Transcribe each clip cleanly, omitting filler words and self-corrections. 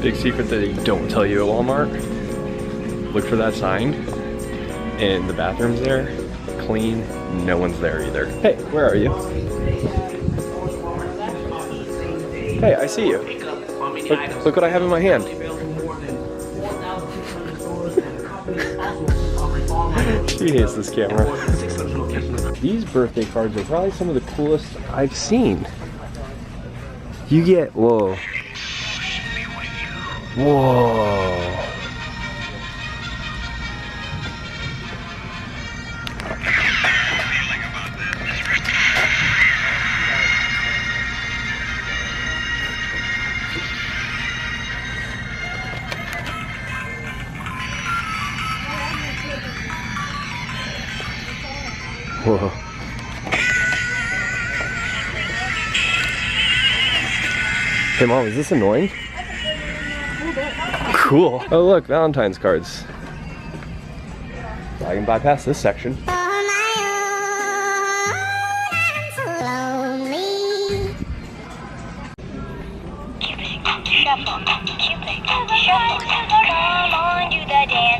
Big secret that they don't tell you at Walmart. Look for that sign. And the bathroom's there. Clean. No one's there either. Hey, where are you? Hey, I see you. Look what I have in my hand. She hates this camera. These birthday cards are probably some of the coolest I've seen. You get, whoa. Whoa. Whoa. Hey Mom, is this annoying? Cool. Oh look, Valentine's cards. So I can bypass this section.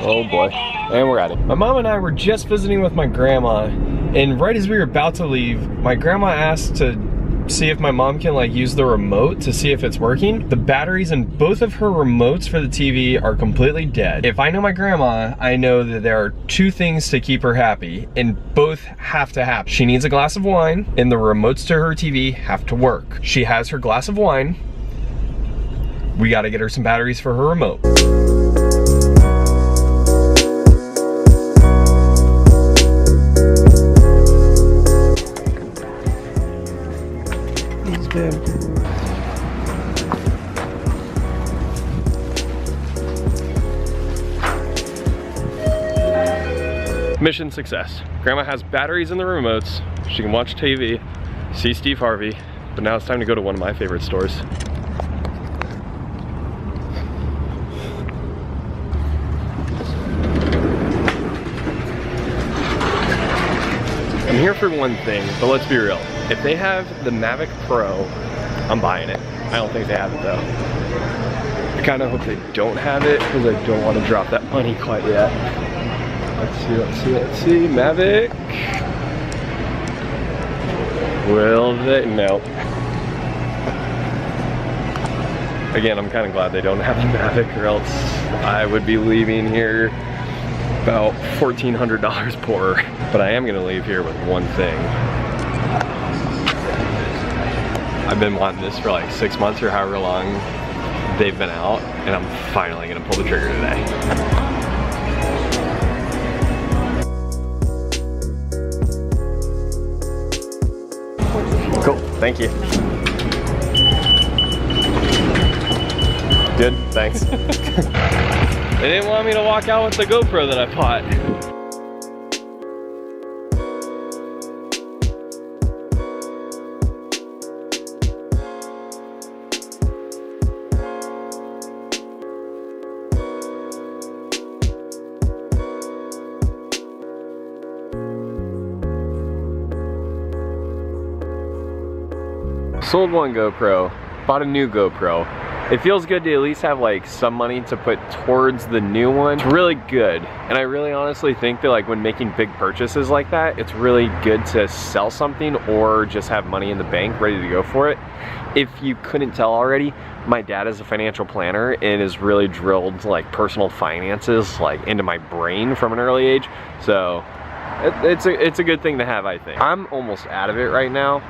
Oh boy. And we're at it. My mom and I were just visiting with my grandma, and right as we were about to leave, my grandma asked to see if my mom can like use the remote to see if it's working. The batteries in both of her remotes for the TV are completely dead. If I know my grandma, I know that there are two things to keep her happy, and both have to happen. She needs a glass of wine, and the remotes to her TV have to work. She has her glass of wine. We gotta get her some batteries for her remote. Mission success. Grandma has batteries in the remotes. She can watch TV, see Steve Harvey, but now it's time to go to one of my favorite stores. I'm here for one thing, but let's be real. If they have the Mavic Pro, I'm buying it. I don't think they have it though. I kind of hope they don't have it because I don't want to drop that money quite yet. Let's see. Mavic. Will they? No. Again, I'm kind of glad they don't have the Mavic, or else I would be leaving here about $1,400 poorer. But I am gonna leave here with one thing. I've been wanting this for like 6 months or however long they've been out, and I'm finally gonna pull the trigger today. Cool, thank you. Good, thanks. They didn't want me to walk out with the GoPro that I bought. Sold one GoPro, bought a new GoPro. It feels good to at least have like some money to put towards the new one. It's really good. And I really honestly think that like when making big purchases like that, it's really good to sell something or just have money in the bank ready to go for it. If you couldn't tell already, my dad is a financial planner and has really drilled like personal finances like into my brain from an early age. So it's a good thing to have, I think. I'm almost out of it right now.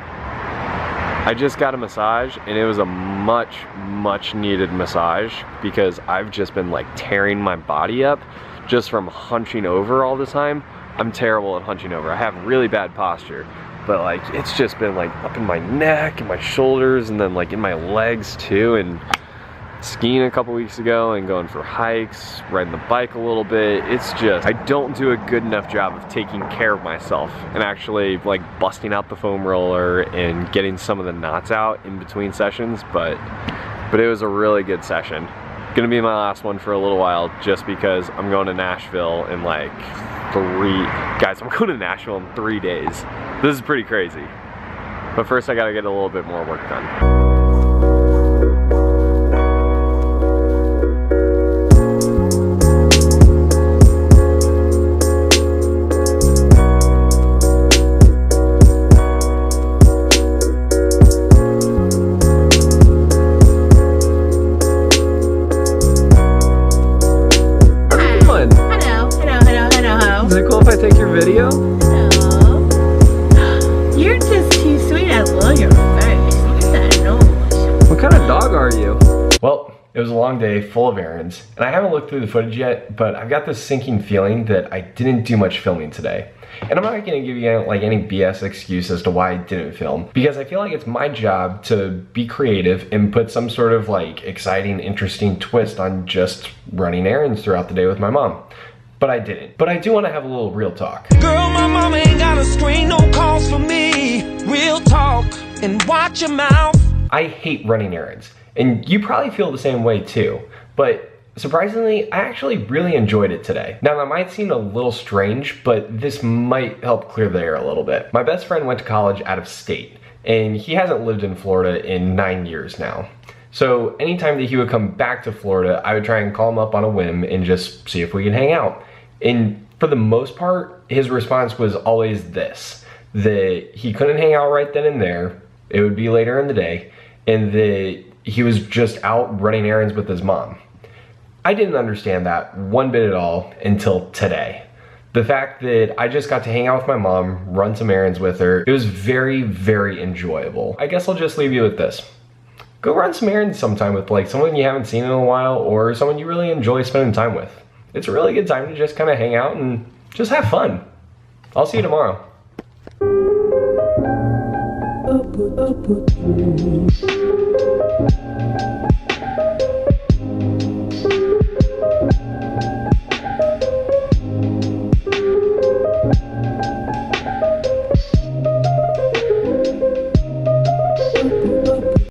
I just got a massage and it was a much needed massage because I've just been like tearing my body up just from hunching over all the time. I'm terrible at hunching over. I have really bad posture, but like it's just been like up in my neck and my shoulders and then like in my legs too. And skiing a couple weeks ago and going for hikes, riding the bike a little bit. It's just, I don't do a good enough job of taking care of myself and actually like busting out the foam roller and getting some of the knots out in between sessions, but it was a really good session. Gonna be my last one for a little while just because I'm going to Nashville in like I'm going to Nashville in 3 days. This is pretty crazy. But first I gotta get a little bit more work done. was a long day full of errands, and I haven't looked through the footage yet, but I've got this sinking feeling that I didn't do much filming today. And I'm not gonna give you like any BS excuse as to why I didn't film, because I feel like it's my job to be creative and put some sort of like exciting, interesting twist on just running errands throughout the day with my mom. But I didn't. But I do want to have a little real talk. Girl, my mama ain't got a screen, no calls for me. Real talk and watch your mouth. I hate running errands, and you probably feel the same way too. But surprisingly, I actually really enjoyed it today. Now that might seem a little strange, but this might help clear the air a little bit. My best friend went to college out of state, and he hasn't lived in Florida in 9 years now. So anytime that he would come back to Florida, I would try and call him up on a whim and just see if we could hang out. And for the most part, his response was always this, that he couldn't hang out right then and there, it would be later in the day, and that he was just out running errands with his mom. I didn't understand that one bit at all until today. The fact that I just got to hang out with my mom, run some errands with her, it was very, very enjoyable. I guess I'll just leave you with this. Go run some errands sometime with like someone you haven't seen in a while, or someone you really enjoy spending time with. It's a really good time to just kind of hang out and just have fun. I'll see you tomorrow.